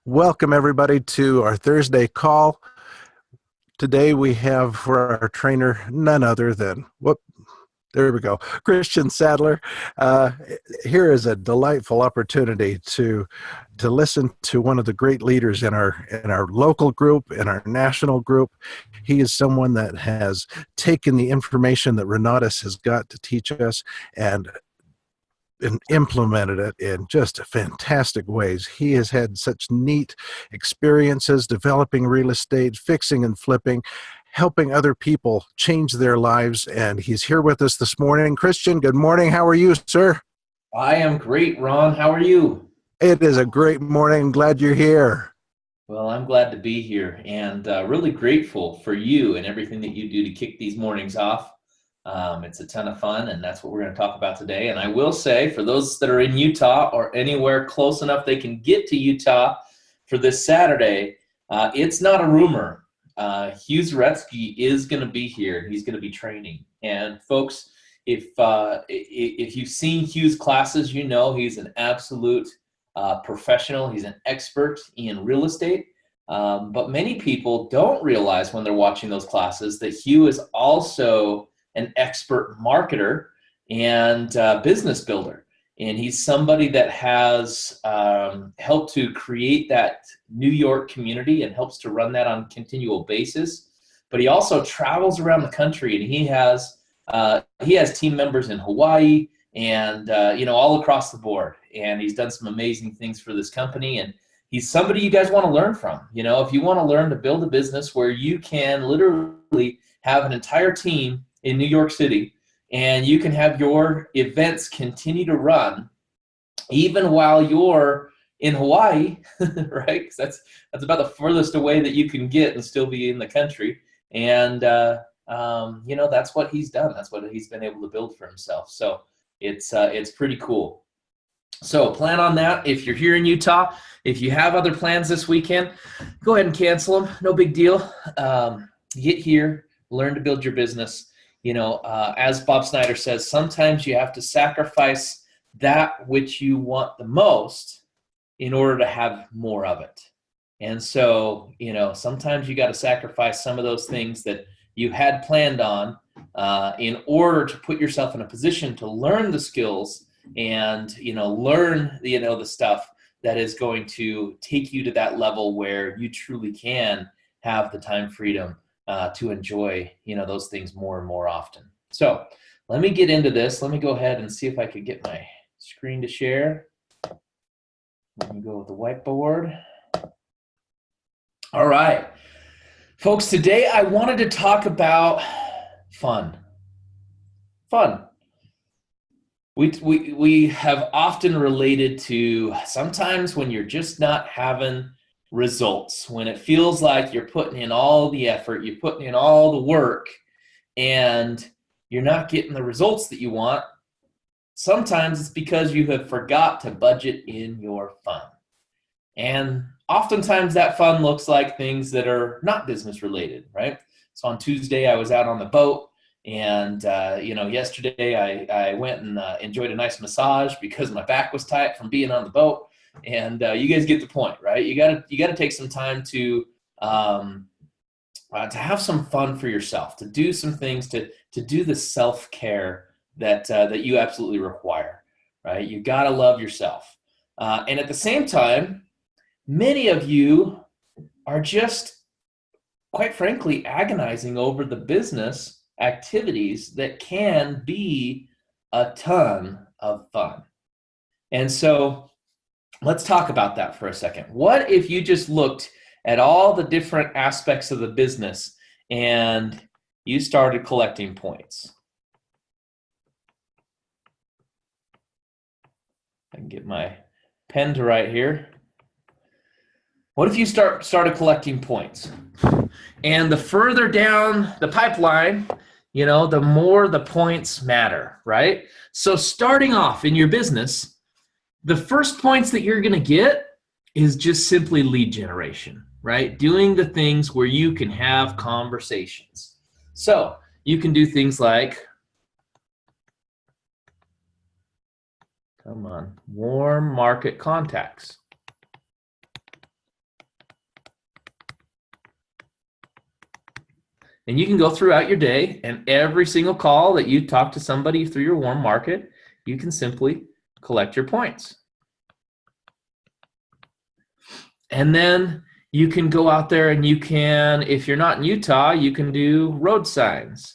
Welcome, everybody, to our Thursday call. Today we have for our trainer none other than, there we go, Christian Sadler. Uh, Here is a delightful opportunity to listen to one of the great leaders in our local group, in our national group. He is someone that has taken the information that Renatus has got to teach us and implemented it in just fantastic ways. He has had such neat experiences developing real estate, fixing and flipping, helping other people change their lives. And he's here with us this morning. Christian, good morning. How are you, sir? I am great, Ron. How are you? It is a great morning. I'm glad you're here. Well, I'm glad to be here and really grateful for you and everything that you do to kick these mornings off. It's a ton of fun, and that's what we're going to talk about today. And I will say, for those that are in Utah or anywhere close enough they can get to Utah for this Saturday, it's not a rumor. Hugh Zaretsky is going to be here. He's going to be training. And folks, if you've seen Hugh's classes, you know he's an absolute professional. He's an expert in real estate. But many people don't realize when they're watching those classes that Hugh is also an expert marketer and business builder. And he's somebody that has helped to create that New York community and helps to run that on a continual basis. But he also travels around the country, and he has team members in Hawaii and all across the board. And he's done some amazing things for this company. And he's somebody you guys want to learn from. If you want to learn to build a business where you can literally have an entire team in New York City, and you can have your events continue to run even while you're in Hawaii, right? Because that's about the furthest away that you can get and still be in the country. And that's what he's done. That's what he's been able to build for himself. So it's pretty cool. So plan on that. If you're here in Utah, if you have other plans this weekend, go ahead and cancel them. No big deal. Get here, learn to build your business. As Bob Snyder says, sometimes you have to sacrifice that which you want the most in order to have more of it. And so, sometimes you got to sacrifice some of those things that you had planned on in order to put yourself in a position to learn the skills and, learn, the stuff that is going to take you to that level where you truly can have the time freedom to enjoy, those things more and more often. So let me get into this. Let me go ahead and see if I could get my screen to share. Let me go with the whiteboard. All right. Folks, today I wanted to talk about fun. Fun. We have often related to sometimes when you're just not having results, when it feels like you're putting in all the effort, you're putting in all the work, and you're not getting the results that you want. Sometimes it's because you have forgot to budget in your fun. And oftentimes that fun looks like things that are not business related, right? So on Tuesday, I was out on the boat, and yesterday I went and enjoyed a nice massage because my back was tight from being on the boat. And you guys get the point, right? You gotta take some time to have some fun for yourself, to do some things, to do the self-care that you absolutely require, right? You gotta love yourself, and at the same time, many of you are just, quite frankly, agonizing over the business activities that can be a ton of fun. And so let's talk about that for a second. What if you just looked at all the different aspects of the business and you started collecting points? I can get my pen to write here. What if you started collecting points? And the further down the pipeline, the more the points matter, right? So starting off in your business, the first points that you're going to get is just simply lead generation, right? Doing the things where you can have conversations. So you can do things like, warm market contacts. And you can go throughout your day, and every single call that you talk to somebody through your warm market, you can simply collect your points. And then you can go out there and you can, if you're not in Utah, you can do road signs.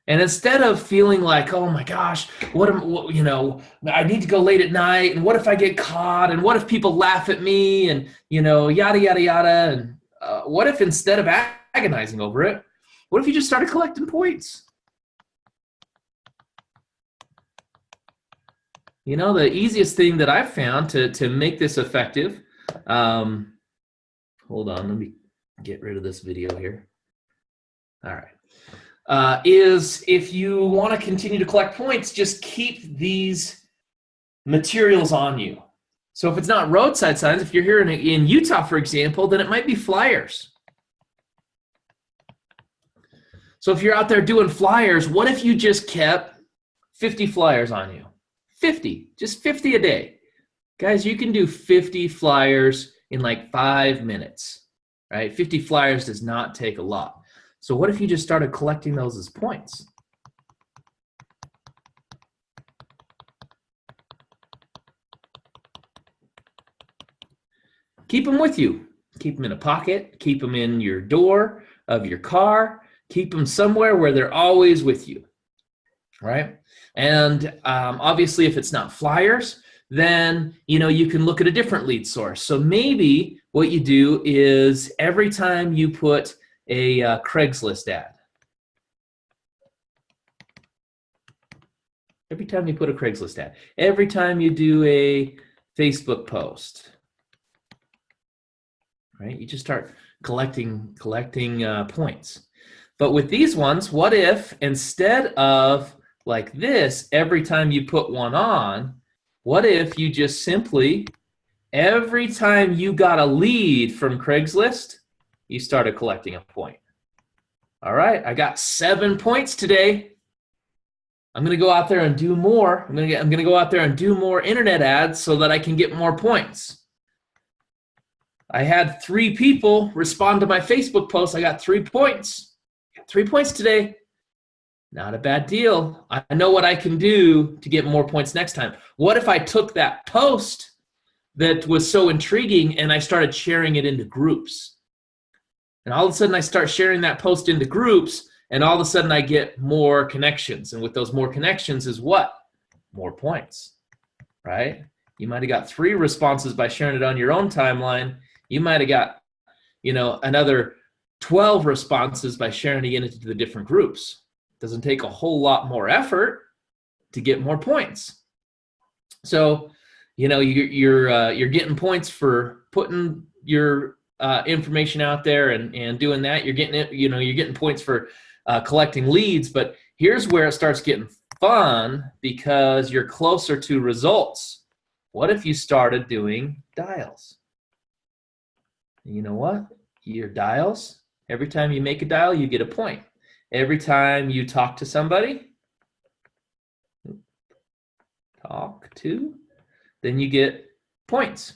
And instead of feeling like, oh my gosh, I need to go late at night, and what if I get caught, and what if people laugh at me, and yada yada yada, and what if instead of agonizing over it, what if you just started collecting points? The easiest thing that I've found to make this effective, hold on, let me get rid of this video here. All right. Is if you want to continue to collect points, just keep these materials on you. So if it's not roadside signs, if you're here in Utah, for example, then it might be flyers. So if you're out there doing flyers, what if you just kept 50 flyers on you? 50, just 50 a day. Guys, you can do 50 flyers in like 5 minutes, right? 50 flyers does not take a lot. So what if you just started collecting those as points? Keep them with you. Keep them in a pocket. Keep them in your door of your car. Keep them somewhere where they're always with you, right? And obviously, if it's not flyers, then you can look at a different lead source. So maybe what you do is every time you put a Craigslist ad, every time you put a Craigslist ad, every time you do a Facebook post, right? You just start collecting points. But with these ones, what if instead of like this, every time you put one on, what if you just simply, every time you got a lead from Craigslist, you started collecting a point? All right, I got 7 points today. I'm going to go out there and do more. I'm going to go out there and do more internet ads so that I can get more points. I had 3 people respond to my Facebook post. I got 3 points. 3 points today. Not a bad deal. I know what I can do to get more points next time. What if I took that post that was so intriguing and I started sharing it into groups? And all of a sudden I start sharing that post into groups, and all of a sudden I get more connections. And with those more connections is what? More points, right? You might have got 3 responses by sharing it on your own timeline. You might have got, another 12 responses by sharing it into the different groups. It doesn't take a whole lot more effort to get more points. So, you're getting points for putting your information out there and doing that. You're getting it. You're getting points for collecting leads. But here's where it starts getting fun, because you're closer to results. What if you started doing dials? You know what? Your dials, every time you make a dial, you get a point. Every time you talk to somebody, then you get points.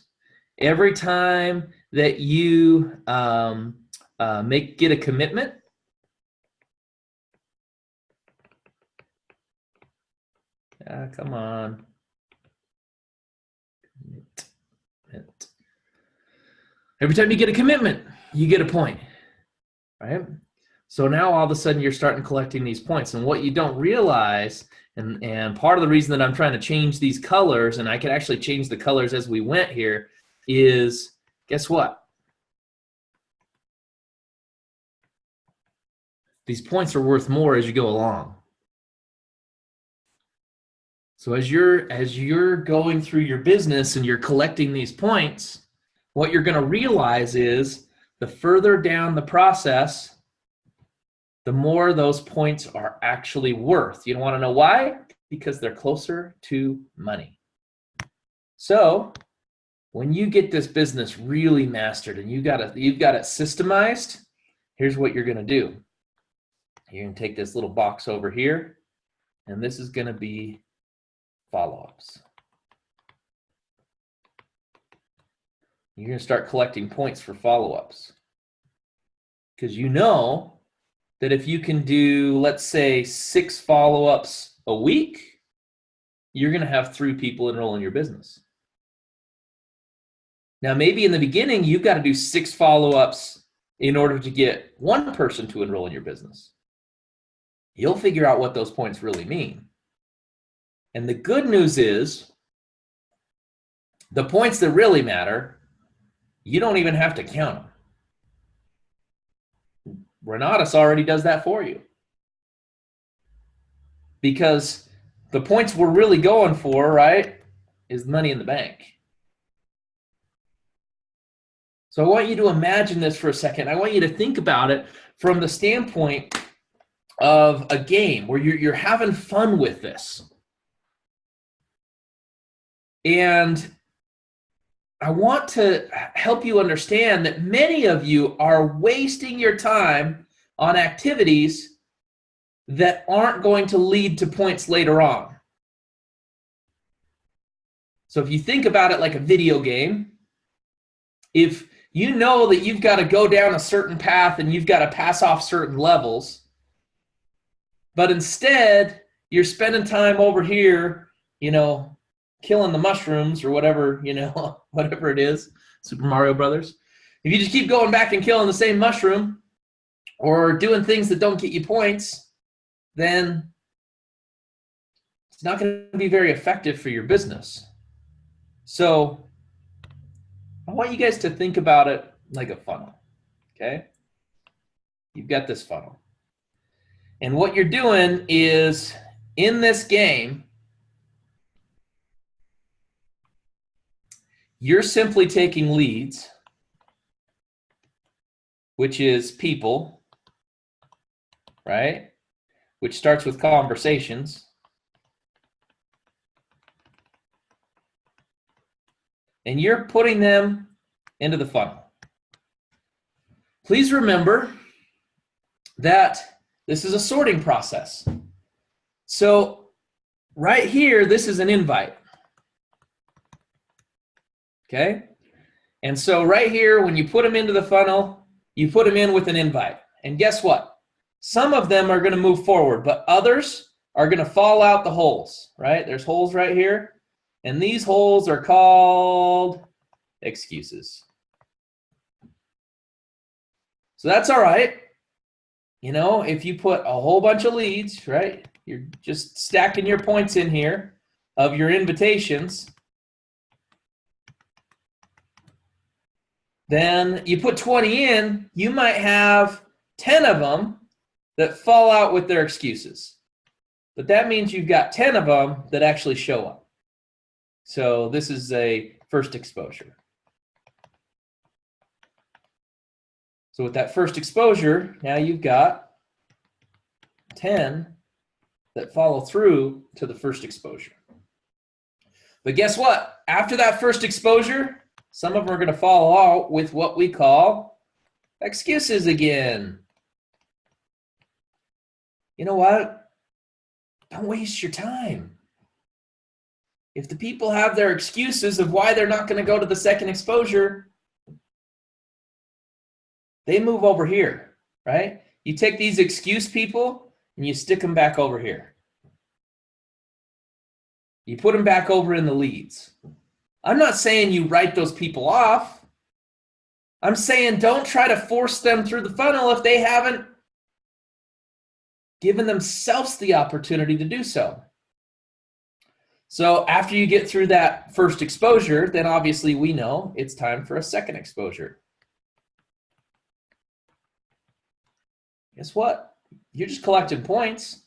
Every time that you get a commitment, come on. Every time you get a commitment, you get a point, right? So now all of a sudden you're starting collecting these points. And what you don't realize, and part of the reason that I'm trying to change these colors, and I could actually change the colors as we went here, is guess what? These points are worth more as you go along. So as you're going through your business and you're collecting these points, what you're going to realize is the further down the process, the more those points are actually worth. You don't want to know why? Because they're closer to money. So when you get this business really mastered and you've got it systemized, here's what you're going to do. You're going to take this little box over here, and this is going to be follow-ups. You're going to start collecting points for follow-ups. because you know that if you can do, let's say, 6 follow-ups a week, you're going to have 3 people enroll in your business. Now, maybe in the beginning, you've got to do 6 follow-ups in order to get 1 person to enroll in your business. You'll figure out what those points really mean. And the good news is, the points that really matter, you don't even have to count them. Renatus already does that for you. Because the points we're really going for, right, is money in the bank. So I want you to imagine this for a second. I want you to think about it from the standpoint of a game where you're having fun with this. And I want to help you understand that many of you are wasting your time on activities that aren't going to lead to points later on. So if you think about it like a video game, if you know that you've got to go down a certain path and you've got to pass off certain levels, but instead you're spending time over here, killing the mushrooms or whatever, whatever it is, Super Mario Brothers. If you just keep going back and killing the same mushroom or doing things that don't get you points, then it's not going to be very effective for your business. So I want you guys to think about it like a funnel, okay? You've got this funnel. And what you're doing is, in this game, you're simply taking leads, which is people, right? Which starts with conversations. And you're putting them into the funnel. Please remember that this is a sorting process. So right here, this is an invite. Okay? And so right here, when you put them into the funnel, you put them in with an invite. And guess what? Some of them are going to move forward, but others are going to fall out the holes, right? There's holes right here. And these holes are called excuses. So that's all right. If you put a whole bunch of leads, right? You're just stacking your points in here of your invitations. Then you put 20 in, you might have 10 of them that fall out with their excuses. But that means you've got 10 of them that actually show up. So this is a first exposure. So with that first exposure, now you've got 10 that follow through to the first exposure. But guess what? After that first exposure, some of them are going to fall out with what we call excuses again. You know what? Don't waste your time. If the people have their excuses of why they're not going to go to the second exposure, they move over here, right? You take these excuse people and you stick them back over here. You put them back over in the leads. I'm not saying you write those people off. I'm saying don't try to force them through the funnel if they haven't given themselves the opportunity to do so. So after you get through that first exposure, then obviously we know it's time for a second exposure. Guess what? You're just collecting points.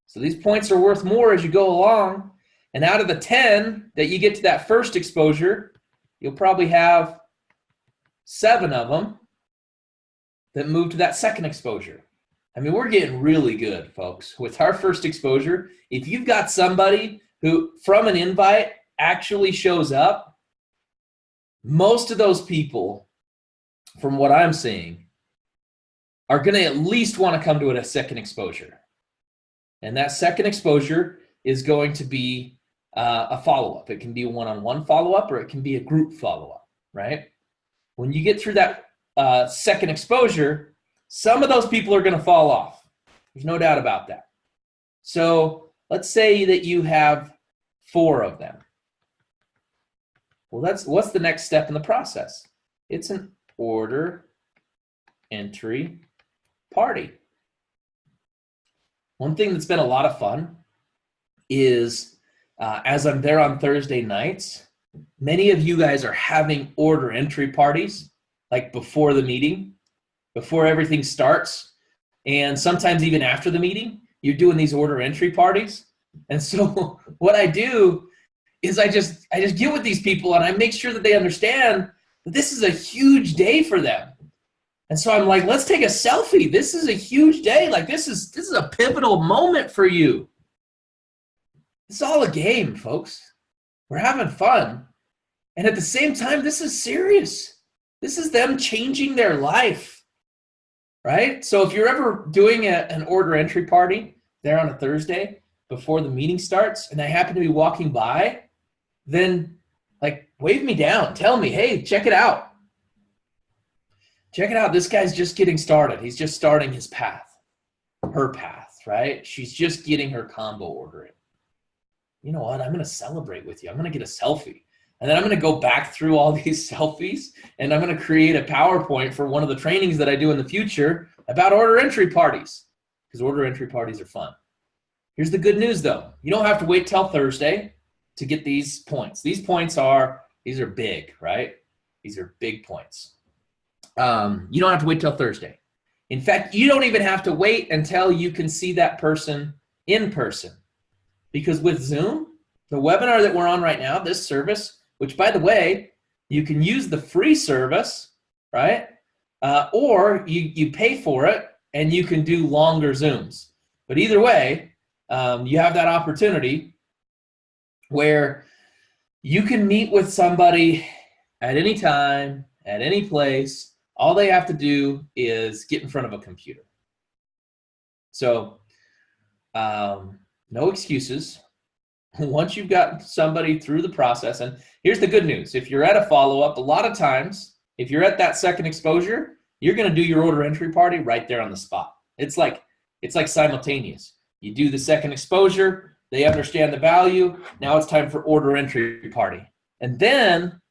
So these points are worth more as you go along. And out of the 10 that you get to that first exposure, you'll probably have 7 of them that move to that second exposure. I mean, we're getting really good, folks. With our first exposure, if you've got somebody who, from an invite, actually shows up, most of those people, from what I'm seeing, are going to at least want to come to a second exposure. And that second exposure is going to be a follow-up. It can be a one-on-one follow-up, or it can be a group follow-up, right? When you get through that second exposure, some of those people are going to fall off. There's no doubt about that. So let's say that you have 4 of them. Well, what's the next step in the process? It's an order entry party. One thing that's been a lot of fun is as I'm there on Thursday nights, many of you guys are having order entry parties, like before the meeting, before everything starts, and sometimes even after the meeting, you're doing these order entry parties. And so what I do is I just get with these people and I make sure that they understand that this is a huge day for them. And so I'm like, let's take a selfie. This is a huge day. Like this is a pivotal moment for you. It's all a game, folks. We're having fun. And at the same time, this is serious. This is them changing their life, right? So if you're ever doing an order entry party there on a Thursday before the meeting starts and I happen to be walking by, then like wave me down. Tell me, hey, check it out. Check it out. This guy's just getting started. He's just starting his path, her path, right? She's just getting her combo order in. You know what? I'm going to celebrate with you. I'm going to get a selfie. And then I'm going to go back through all these selfies and I'm going to create a PowerPoint for one of the trainings that I do in the future about order entry parties, because order entry parties are fun. Here's the good news though. You don't have to wait till Thursday to get these points. These are big, right? These are big points. You don't have to wait till Thursday. In fact, you don't even have to wait until you can see that person in person. Because with Zoom, the webinar that we're on right now, this service, which by the way, you can use the free service, right? Or you pay for it and you can do longer Zooms. But either way, you have that opportunity where you can meet with somebody at any time, at any place. All they have to do is get in front of a computer. So no excuses. Once you've gotten somebody through the process, and here's the good news. If you're at a follow-up, a lot of times, if you're at that second exposure, you're going to do your order entry party right there on the spot. It's like simultaneous. You do the second exposure, they understand the value. Now it's time for order entry party. And then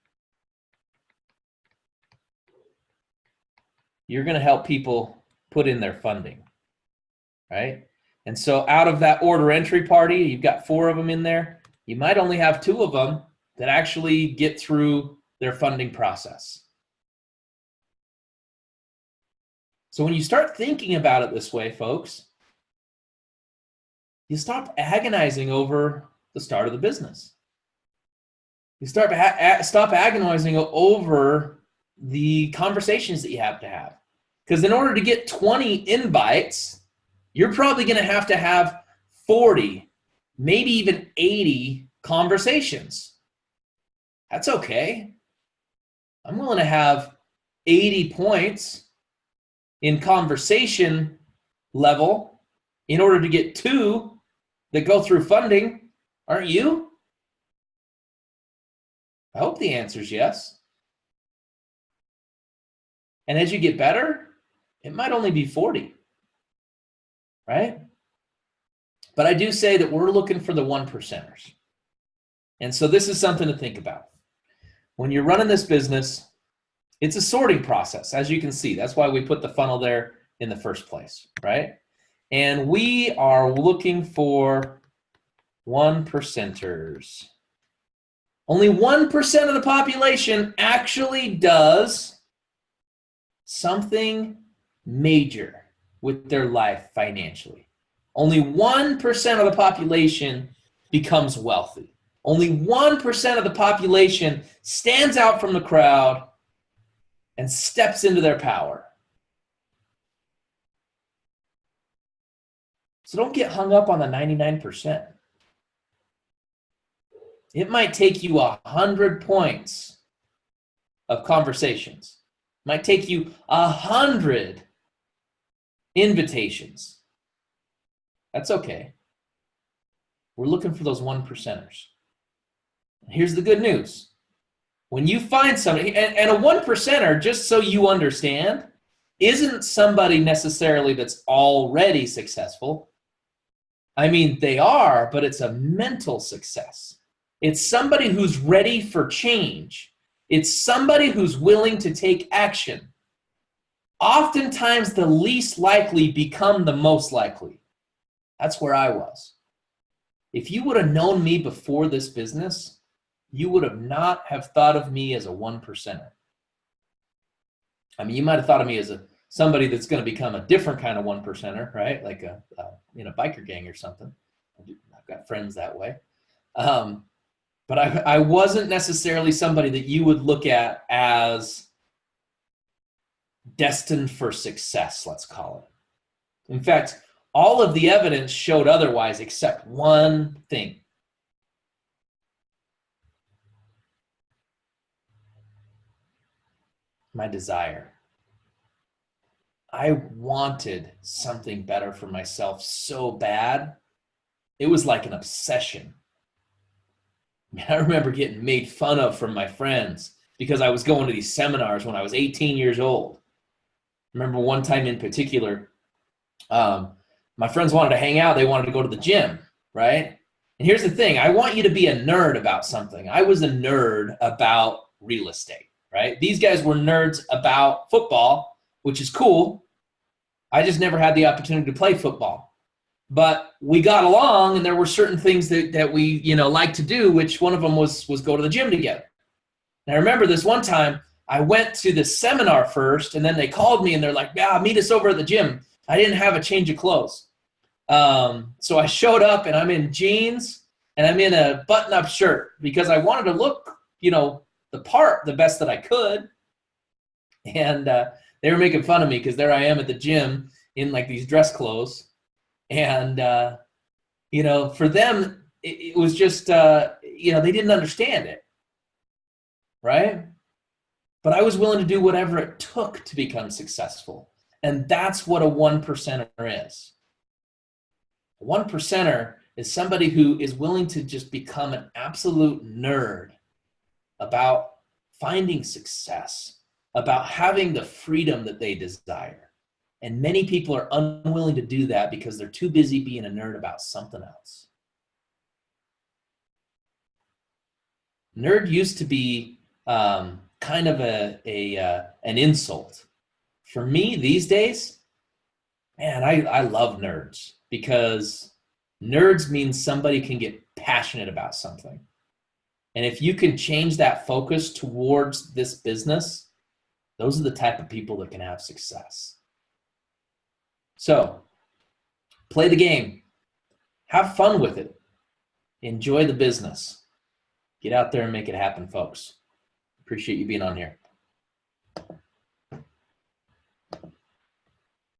you're going to help people put in their funding, right? And so out of that order entry party, you've got 4 of them in there. You might only have 2 of them that actually get through their funding process. So when you start thinking about it this way, folks, you stop agonizing over the start of the business. You stop agonizing over the conversations that you have to have. Because in order to get 20 invites, you're probably going to have 40, maybe even 80 conversations. That's okay. I'm willing to have 80 points in conversation level in order to get 2 that go through funding. Aren't you? I hope the answer is yes. And as you get better, it might only be 40. Right? But I do say that we're looking for the 1%ers. And so this is something to think about. When you're running this business, it's a sorting process, as you can see. That's why we put the funnel there in the first place, right? And we are looking for 1%ers. Only 1% of the population actually does something major with their life financially. Only 1% of the population becomes wealthy. Only 1% of the population stands out from the crowd and steps into their power. So don't get hung up on the 99%. It might take you 100 points of conversations. It might take you 100 invitations. That's okay. We're looking for those 1%ers. Here's the good news. When you find somebody, and a 1%er, just so you understand, isn't somebody necessarily that's already successful. I mean, they are, but it's a mental success. It's somebody who's ready for change. It's somebody who's willing to take action. Oftentimes, the least likely become the most likely. That's where I was. If you would have known me before this business, you would have not have thought of me as a 1%er. I mean, you might have thought of me as somebody that's going to become a different kind of 1%er, right? Like a biker gang or something. I've got friends that way. But I wasn't necessarily somebody that you would look at as destined for success, let's call it. In fact, all of the evidence showed otherwise except one thing. My desire. I wanted something better for myself so bad. It was like an obsession. I remember getting made fun of from my friends because I was going to these seminars when I was 18 years old. I remember one time in particular, my friends wanted to hang out. They wanted to go to the gym, right? And here's the thing. I want you to be a nerd about something. I was a nerd about real estate, right? These guys were nerds about football, which is cool. I just never had the opportunity to play football. But we got along, and there were certain things that we, liked to do, which one of them was go to the gym together. And I remember this one time, I went to the seminar first, and then they called me, and they're like, yeah, meet us over at the gym. I didn't have a change of clothes. So I showed up, and I'm in jeans, and I'm in a button-up shirt because I wanted to look, the part the best that I could. And they were making fun of me because there I am at the gym in like these dress clothes. And, for them, it was just, they didn't understand it, right? But I was willing to do whatever it took to become successful. And that's what a 1%er is. A 1%er is somebody who is willing to just become an absolute nerd about finding success, about having the freedom that they desire. And many people are unwilling to do that because they're too busy being a nerd about something else. Nerd used to be kind of an insult. For me these days, man, I love nerds because nerds means somebody can get passionate about something. And if you can change that focus towards this business, those are the type of people that can have success. So, play the game. Have fun with it. Enjoy the business. Get out there and make it happen, folks. Appreciate you being on here.